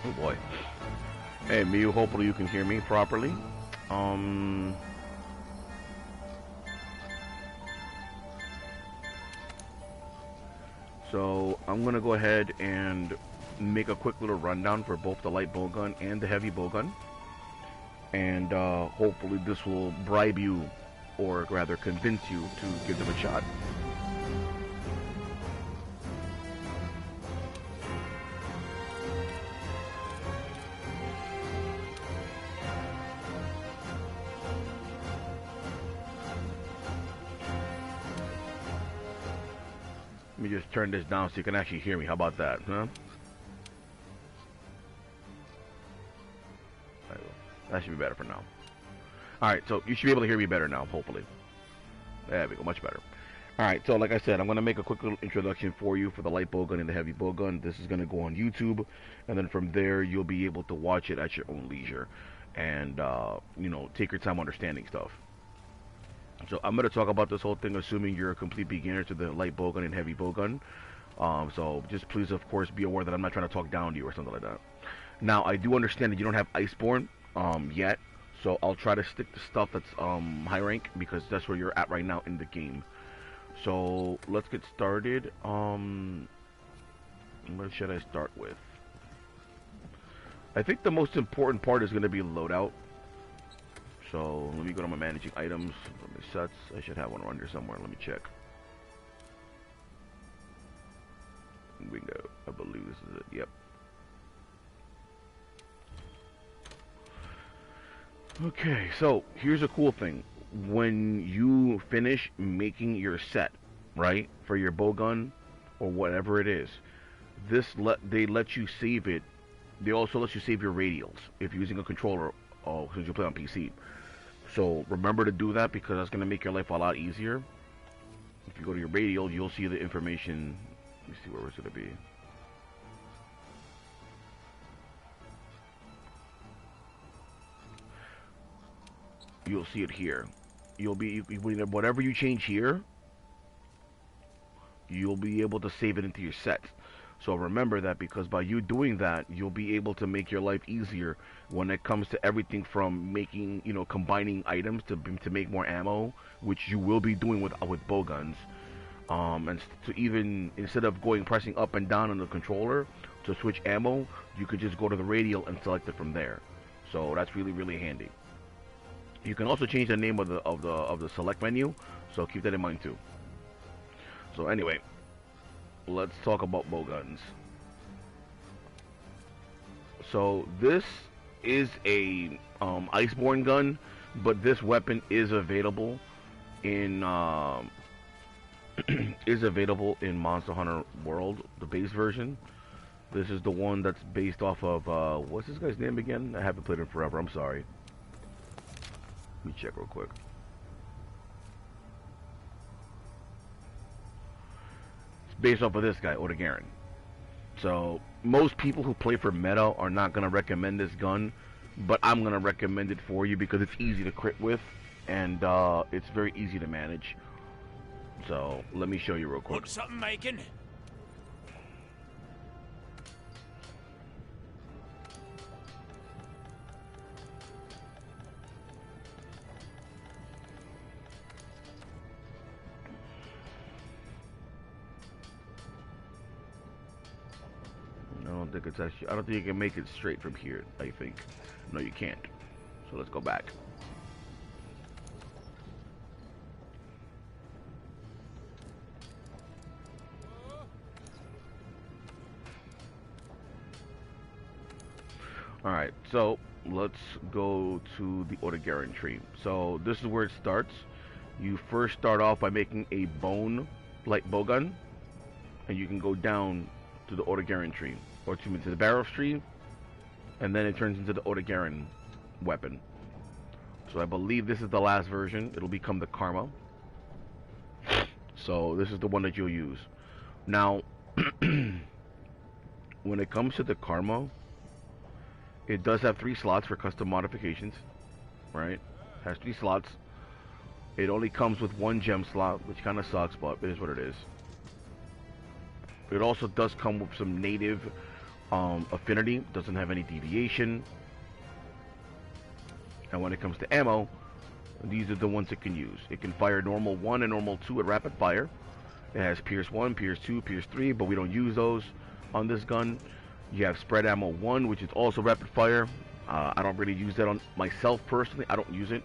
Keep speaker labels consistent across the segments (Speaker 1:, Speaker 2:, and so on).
Speaker 1: Oh boy. Hey, Myuu, hopefully you can hear me properly. Um, so I'm gonna go ahead and make a quick little rundown for both the light bowgun and the heavy bowgun, and hopefully this will bribe you, or rather convince you to give them a shot. Let me just turn this down so you can actually hear me. How about that, huh? That should be better for now. Alright, so you should be able to hear me better now, hopefully. There we go, much better. Alright, so like I said, I'm going to make a quick little introduction for you for the light bowgun and the heavy bowgun. This is going to go on YouTube, and then from there you'll be able to watch it at your own leisure. And, you know, take your time understanding stuff. So I'm going to talk about this whole thing assuming you're a complete beginner to the light bowgun and heavy bowgun. So just please, of course, be aware that I'm not trying to talk down to you or something like that. Now, I do understand that you don't have Iceborne yet, so I'll try to stick to stuff that's high rank because that's where you're at right now in the game. So let's get started. What should I start with? I think the most important part is going to be loadout. So let me go to my managing items. Let me sets. I should have one under somewhere. Let me check. Bingo. I believe this is it. Yep. Okay, so here's a cool thing. When you finish making your set, right, for your bowgun or whatever it is, they let you save it. They also let you save your radials if you're using a controller, since you play on PC. So remember to do that because that's gonna make your life a lot easier. If you go to your radial, you'll see the information. Let me see where it's gonna be. You'll see it here. Whatever you change here, you'll be able to save it into your set. So remember that because by you doing that, you'll be able to make your life easier when it comes to everything from making, you know, combining items to make more ammo, which you will be doing with bowguns. And to even instead of pressing up and down on the controller to switch ammo, you could just go to the radial and select it from there. So that's really handy. You can also change the name of the select menu, so keep that in mind too. So anyway, let's talk about bowguns. So this is a Iceborne gun, but this weapon is available in Monster Hunter World, the base version. This is the one that's based off of what's this guy's name again? I haven't played it forever. I'm sorry. Let me check real quick. It's based off of this guy, Odegarin. So most people who play for meta are not gonna recommend this gun, but I'm gonna recommend it for you because it's easy to crit with, and it's very easy to manage. So let me show you real quick.
Speaker 2: Want something making?
Speaker 1: I don't think you can make it straight from here, I think. No, you can't. So let's go back. Alright, so let's go to the Odegarin tree. So this is where it starts. You first start off by making a bone light bowgun, and you can go down to the Odegarin tree, or to the Barrows tree, and then it turns into the Odegarin weapon. So I believe this is the last version. It'll become the Karma. So this is the one that you'll use. Now, when it comes to the Karma, it does have 3 slots for custom modifications, right? It has 3 slots. It only comes with 1 gem slot, which kind of sucks, but it is what it is. It also does come with some native Affinity doesn't have any deviation. And when it comes to ammo, these are the ones it can use. It can fire normal 1 and normal 2 at rapid fire. It has Pierce 1, Pierce 2, Pierce 3, but we don't use those on this gun. You have Spread Ammo 1, which is also rapid fire. I don't really use that on myself personally. I don't use it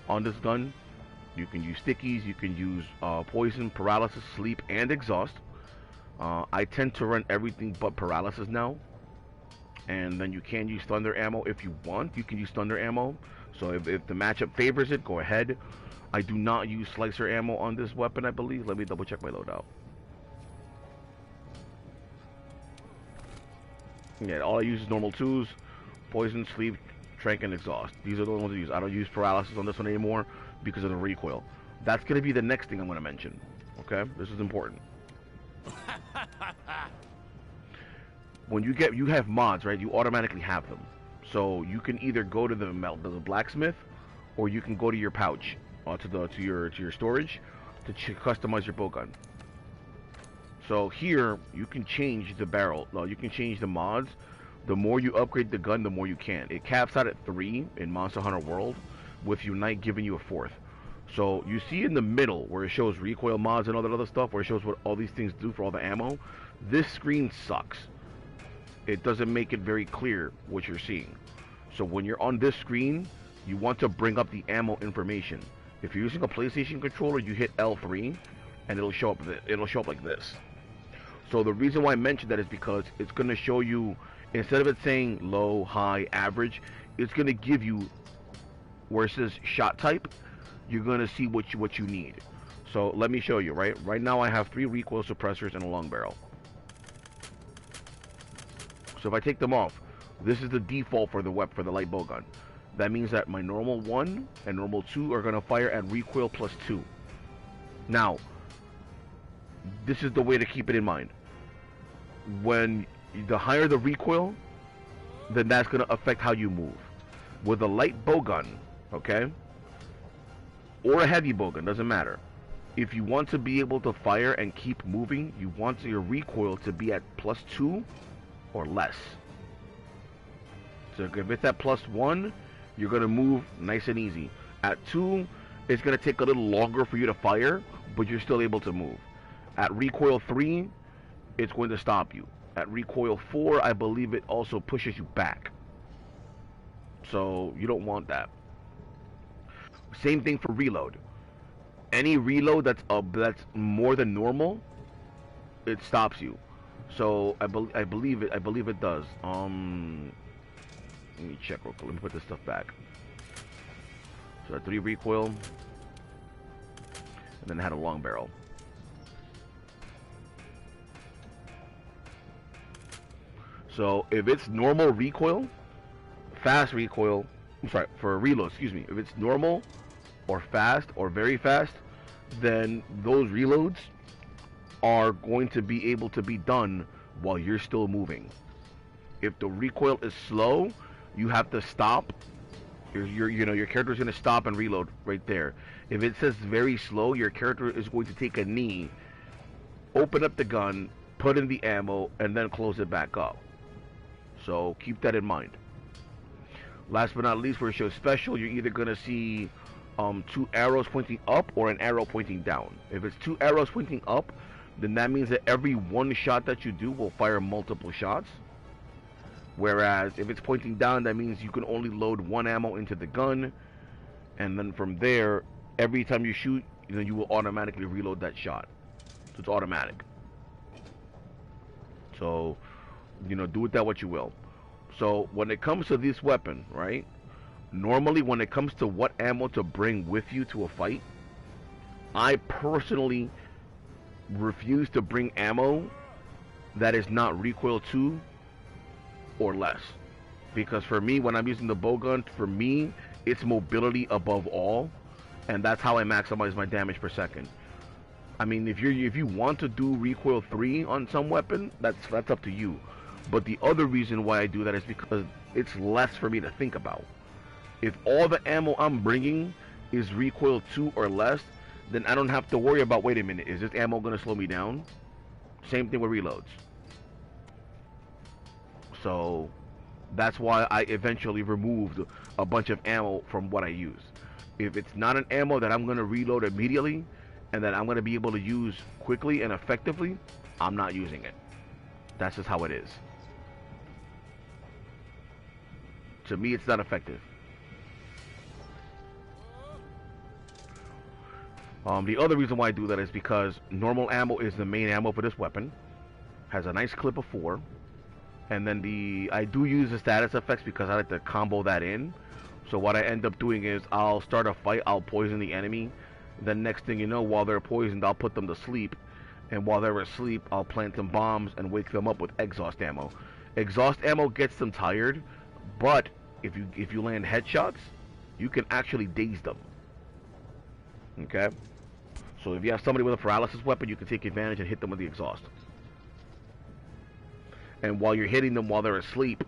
Speaker 1: on this gun. You can use stickies, you can use poison, paralysis, sleep, and exhaust. I tend to run everything but paralysis now. And then you can use thunder ammo if you want. You can use thunder ammo. So if the matchup favors it, go ahead. I do not use slicer ammo on this weapon, I believe. Let me double check my loadout. Yeah, all I use is normal 2s, poison, sleep, trank, and exhaust. These are the ones I use. I don't use paralysis on this one anymore because of the recoil. That's going to be the next thing I'm going to mention. Okay? This is important. When you have mods, right? You automatically have them. So you can either go to the blacksmith, or you can go to your pouch, to your storage, to customize your bow gun. So here you can change the barrel. No, you can change the mods. The more you upgrade the gun, the more you can. It caps out at 3 in Monster Hunter World, with Unite giving you a 4th. So you see in the middle where it shows recoil mods and all that other stuff, where it shows what all these things do for all the ammo. This screen sucks. It doesn't make it very clear what you're seeing. So when you're on this screen, you want to bring up the ammo information. If you're using a PlayStation controller, you hit L3 and it'll show up like this. So the reason why I mentioned that is because it's going to show you, instead of it saying low, high, average, it's going to give you where it says shot type. You're going to see what you need. So let me show you. Right now I have 3 recoil suppressors and a long barrel. So if I take them off, this is the default for the light bow gun. That means that my normal 1 and normal 2 are going to fire at recoil plus 2. Now, this is the way to keep it in mind. When the higher the recoil, then that's going to affect how you move. With a light bow gun, okay, or a heavy bow gun, doesn't matter. If you want to be able to fire and keep moving, you want your recoil to be at plus 2 or less. So if it's at plus 1, you're going to move nice and easy. At 2, it's going to take a little longer for you to fire, but you're still able to move. At recoil 3, it's going to stop you. At recoil 4, I believe it also pushes you back. So you don't want that. Same thing for reload. Any reload that's more than normal, it stops you. So I believe it does. Let me check real quick. Let me put this stuff back. So at 3 recoil, and then I had a long barrel. So if it's normal recoil, fast recoil, I'm sorry, for a reload, excuse me. If it's normal or fast or very fast, then those reloads are going to be able to be done while you're still moving. If the recoil is slow, you have to stop. Your character is going to stop and reload right there. If it says very slow, your character is going to take a knee, open up the gun, put in the ammo, and then close it back up. So keep that in mind. Last but not least, where it shows special, you're either going to see 2 arrows pointing up or an arrow pointing down. If it's 2 arrows pointing up, then that means that every 1 shot that you do will fire multiple shots. Whereas if it's pointing down, that means you can only load 1 ammo into the gun, and then from there, every time you shoot, you will automatically reload that shot. So it's automatic. So, do with that what you will. So when it comes to this weapon, right? Normally when it comes to what ammo to bring with you to a fight, I personally refuse to bring ammo that is not recoil 2 or less. Because for me, when I'm using the bow gun, for me, it's mobility above all, and that's how I maximize my damage per second. I mean, if you want to do recoil 3 on some weapon, that's up to you. But the other reason why I do that is because it's less for me to think about. If all the ammo I'm bringing is recoil 2 or less, then I don't have to worry about, wait a minute, is this ammo going to slow me down? Same thing with reloads. So that's why I eventually removed a bunch of ammo from what I use. If it's not an ammo that I'm going to reload immediately and that I'm going to be able to use quickly and effectively, I'm not using it. That's just how it is. To me, it's not effective. The other reason why I do that is because normal ammo is the main ammo for this weapon. Has a nice clip of 4. And then I do use the status effects because I like to combo that in. So what I end up doing is I'll start a fight, I'll poison the enemy. Then next thing you know, while they're poisoned, I'll put them to sleep. And while they're asleep, I'll plant some bombs and wake them up with exhaust ammo. Exhaust ammo gets them tired, but if you land headshots, you can actually daze them. Okay? So if you have somebody with a paralysis weapon, you can take advantage and hit them with the exhaust. And while you're hitting them while they're asleep,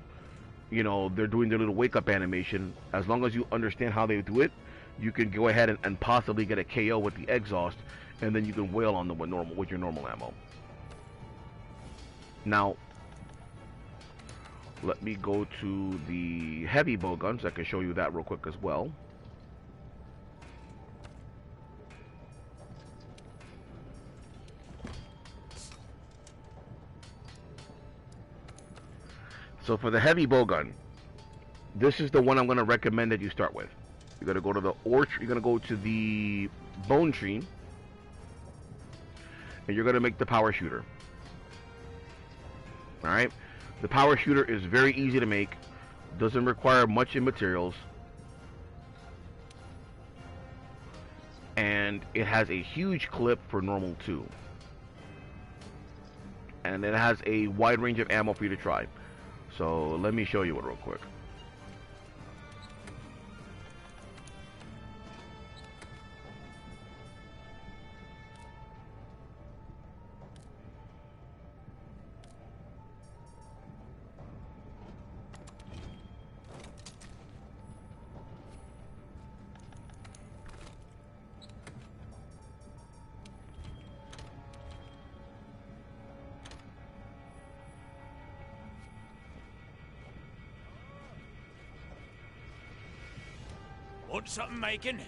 Speaker 1: you know, they're doing their little wake-up animation. As long as you understand how they do it, you can go ahead and possibly get a KO with the exhaust, and then you can wail on them with your normal ammo. Now, let me go to the heavy bow guns. I can show you that real quick as well. So for the heavy bow gun, this is the one I'm going to recommend that you start with. You're going to go to the orchard. You're going to go to the bone tree, and you're going to make the power shooter. All right. The power shooter is very easy to make. Doesn't require much in materials, and it has a huge clip for normal 2, and it has a wide range of ammo for you to try. So let me show you it real quick.
Speaker 2: Want something making?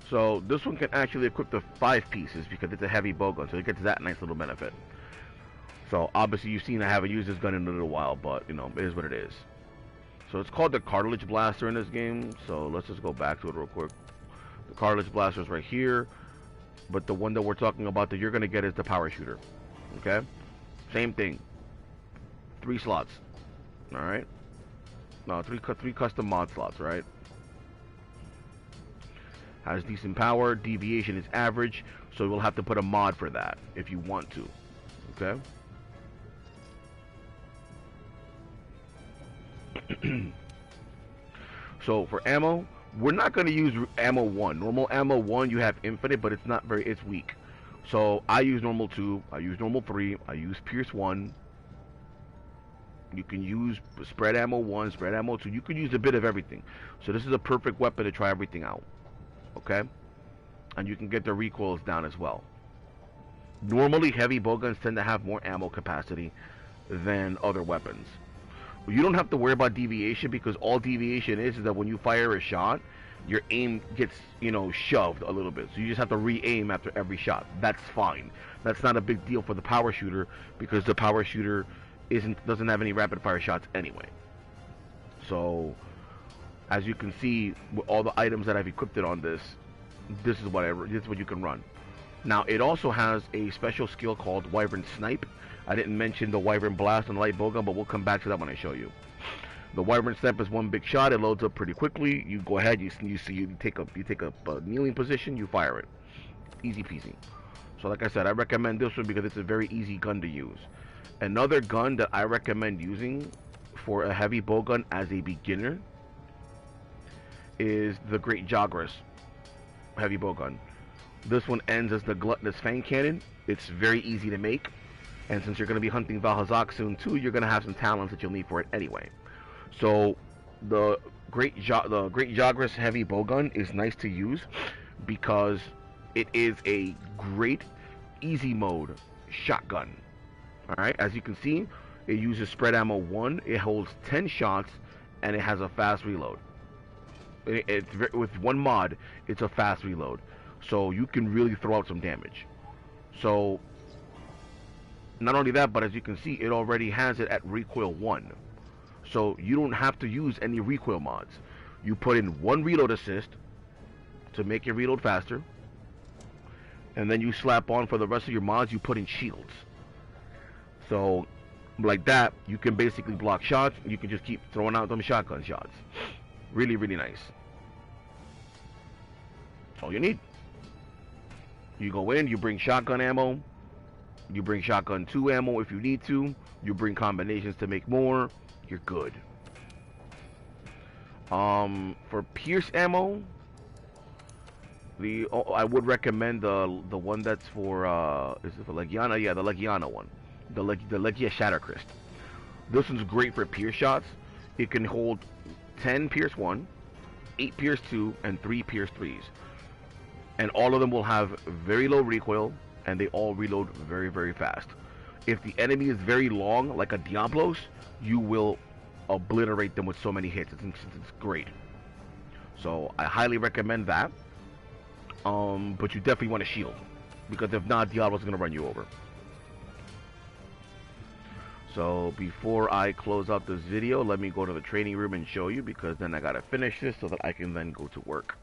Speaker 1: So this one can actually equip the 5 pieces because it's a heavy bow gun, so it gets that nice little benefit. So obviously you've seen I haven't used this gun in a little while, but you know, it is what it is. So it's called the cartilage blaster in this game. So let's just go back to it real quick. The cartilage blaster is right here, but the one that we're talking about that you're gonna get is the power shooter. Okay, same thing. 3 slots. All right. No, three custom mod slots. Right. Has decent power. Deviation is average, so we'll have to put a mod for that if you want to. Okay. So for ammo, we're not going to use ammo 1. Normal ammo 1, you have infinite, but it's weak. So I use normal 2, I use normal 3, I use pierce 1. You can use spread ammo 1, spread ammo 2. You can use a bit of everything. So this is a perfect weapon to try everything out. Okay? And you can get the recoils down as well. Normally, heavy bowguns tend to have more ammo capacity than other weapons. You don't have to worry about deviation because all deviation is that when you fire a shot, your aim gets, you know, shoved a little bit. So you just have to re-aim after every shot. That's fine. That's not a big deal for the power shooter because the power shooter doesn't have any rapid fire shots anyway. So as you can see with all the items that I've equipped it on this is what you can run. Now it also has a special skill called Wyvern Snipe. I didn't mention the Wyvern Blast on the light bowgun, but we'll come back to that when I show you. The Wyvern Snipe is one big shot. It loads up pretty quickly. You go ahead, you take a kneeling position, you fire it. Easy peasy. So like I said, I recommend this one because it's a very easy gun to use. Another gun that I recommend using for a heavy bowgun as a beginner is the Great Jagras heavy bowgun. This one ends as the Gluttonous Fang Cannon. It's very easy to make, and since you're going to be hunting Valhazak soon too, you're going to have some talents that you'll need for it anyway. So the Great Jagras heavy bowgun is nice to use because It is a great easy mode shotgun. Alright, as you can see, it uses spread ammo 1, it holds 10 shots, and it has a fast reload. With one mod, it's a fast reload. So you can really throw out some damage. So, not only that, but as you can see, it already has it at recoil 1. So you don't have to use any recoil mods. You put in one reload assist to make your reload faster, and then you slap on for the rest of your mods, you put in shields. So, like that, you can basically block shots. You can just keep throwing out them shotgun shots. Really, really nice. That's all you need. You go in, you bring shotgun ammo. You bring shotgun 2 ammo if you need to. You bring combinations to make more. You're good. For Pierce ammo, I would recommend the one that's for is it for Legiana? Yeah, the Legiana one. The Legia Shattercrest. This one's great for Pierce shots. It can hold 10 Pierce 1, 8 Pierce 2, and 3 Pierce 3s. And all of them will have very low recoil, and they all reload very, very fast. If the enemy is very long, like a Diablos, you will obliterate them with so many hits. It's great. So I highly recommend that. But you definitely want a shield, because if not, Diablos is going to run you over. So before I close out this video, let me go to the training room and show you, because then I got to finish this so that I can then go to work.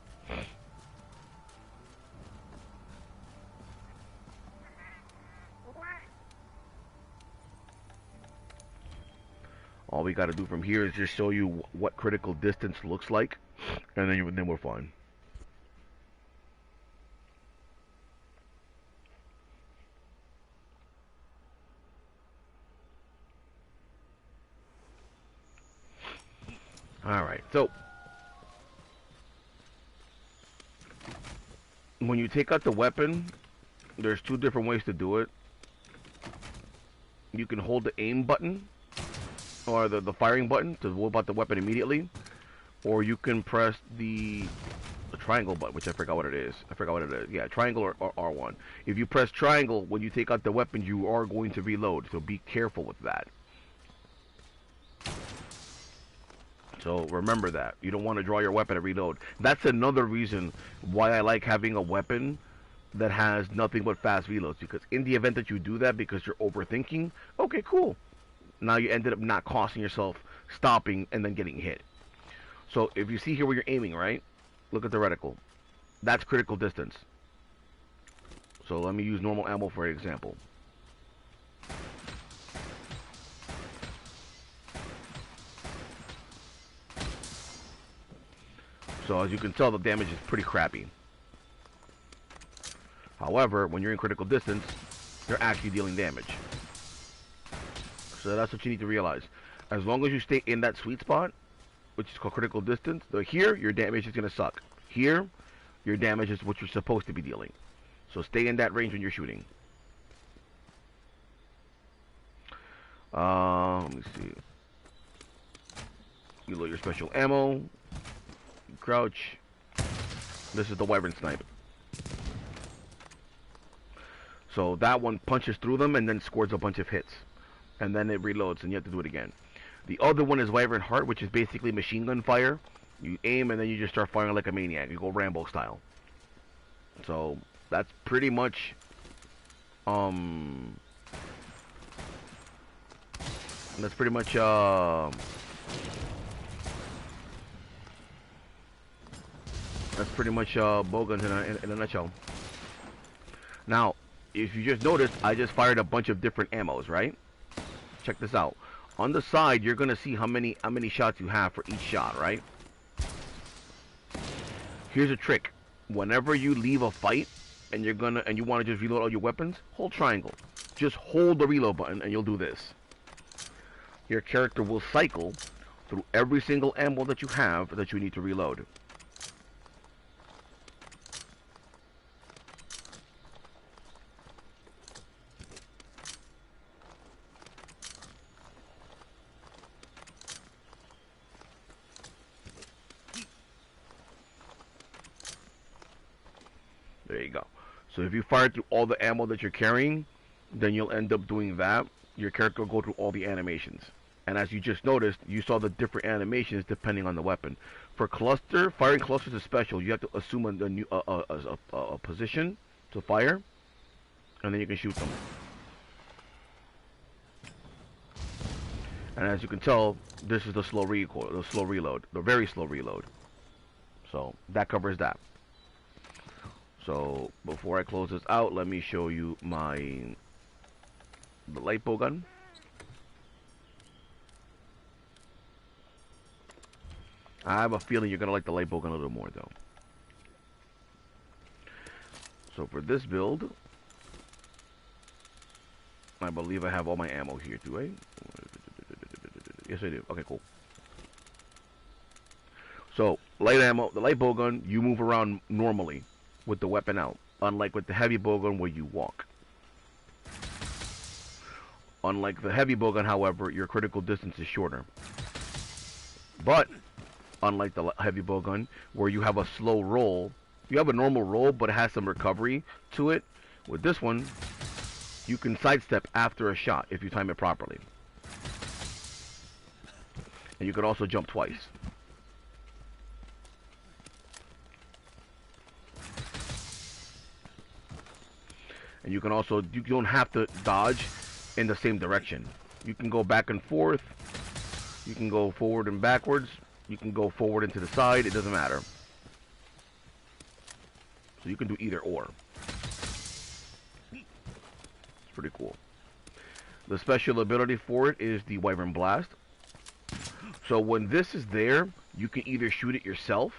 Speaker 1: All we got to do from here is just show you what critical distance looks like, and then we're fine. Alright, so when you take out the weapon, there's 2 different ways to do it. You can hold the aim button, or the firing button, to whip out the weapon immediately, or you can press the triangle button, which I forgot what it is. Yeah, triangle or R1. If you press triangle when you take out the weapon, you are going to reload, so be careful with that. So remember that. You don't want to draw your weapon and reload. That's another reason why I like having a weapon that has nothing but fast reloads, because in the event that you do that because you're overthinking, okay, cool. Now you ended up not costing yourself stopping and then getting hit. So if you see here where you're aiming, right? Look at the reticle. That's critical distance. So let me use normal ammo for example. So as you can tell, the damage is pretty crappy. However, when you're in critical distance, you're actually dealing damage. So that's what you need to realize. As long as you stay in that sweet spot, which is called critical distance, here, your damage is going to suck. Here, your damage is what you're supposed to be dealing. So stay in that range when you're shooting. Let me see. You load your special ammo. You crouch. This is the Wyvern Snipe. So that one punches through them and then scores a bunch of hits. And then it reloads and you have to do it again. The other one is Wyvern Heart, which is basically machine gun fire. You aim and then you just start firing like a maniac. You go Rambo style. So that's pretty much that's pretty much bowguns in a nutshell. Now, if you just noticed, I just fired a bunch of different ammos, right? Check this out. On the side, you're gonna see how many shots you have for each shot, right? Here's a trick. Whenever you leave a fight and you want to just reload all your weapons, hold triangle. Just hold the reload button and you'll do this. Your character will cycle through every single ammo that you have that you need to reload. There you go. So if you fire through all the ammo that you're carrying, then you'll end up doing that. Your character will go through all the animations. And as you just noticed, you saw the different animations depending on the weapon. For cluster, firing clusters is special. You have to assume a position to fire, and then you can shoot them. And as you can tell, this is the slow recoil, the slow reload, the very slow reload. So that covers that. So before I close this out, let me show you the light bow gun. I have a feeling you're gonna like the light bow gun a little more though. So for this build, I believe I have all my ammo here, do I? Yes, I do. Okay, cool. So, light ammo, the light bow gun, you move around normally with the weapon out, unlike with the heavy bow gun where you walk. Unlike the heavy bow gun, however, your critical distance is shorter. But, unlike the heavy bow gun, where you have a slow roll, you have a normal roll, but it has some recovery to it. With this one, you can sidestep after a shot if you time it properly. And you can also jump twice. And you can also, you don't have to dodge in the same direction. You can go back and forth. You can go forward and backwards. You can go forward and to the side. It doesn't matter. So you can do either or. It's pretty cool. The special ability for it is the Wyvern Blast. So when this is there, you can either shoot it yourself,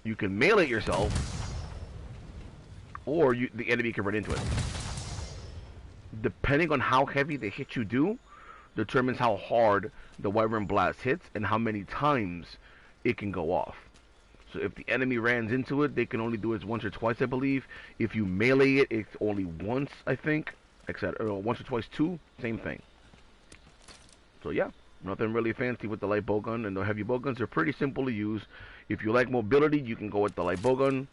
Speaker 1: you can melee it yourself, or the enemy can run into it. Depending on how heavy the hit you do, determines how hard the Wyvern Blast hits and how many times it can go off. So if the enemy runs into it, they can only do it once or twice, I believe. If you melee it, it's only once, I think. Etc. Once or twice, two, same thing. So yeah. Nothing really fancy with the light bow gun, and the heavy bow guns are pretty simple to use. If you like mobility, you can go with the light bow gun.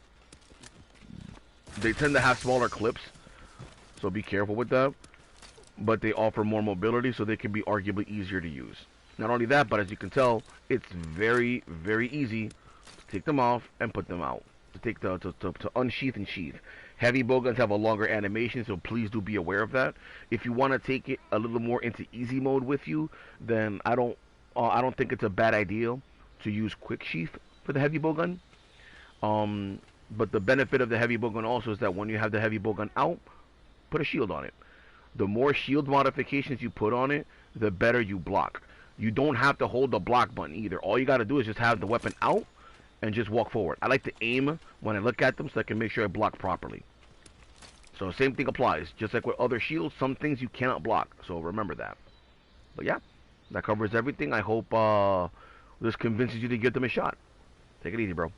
Speaker 1: They tend to have smaller clips, so be careful with that. But they offer more mobility, so they can be arguably easier to use. Not only that, but as you can tell, it's very, very easy to take them off and put them out. To unsheath and sheath. Heavy bow guns have a longer animation, so please do be aware of that. If you want to take it a little more into easy mode with you, then I don't think it's a bad idea to use quick sheath for the heavy bow gun. But the benefit of the heavy bow gun also is that when you have the heavy bow gun out, put a shield on it. The more shield modifications you put on it, the better you block. You don't have to hold the block button either. All you got to do is just have the weapon out and just walk forward. I like to aim when I look at them so I can make sure I block properly. So same thing applies. Just like with other shields, some things you cannot block. So remember that. But yeah, that covers everything. I hope this convinces you to give them a shot. Take it easy, bro.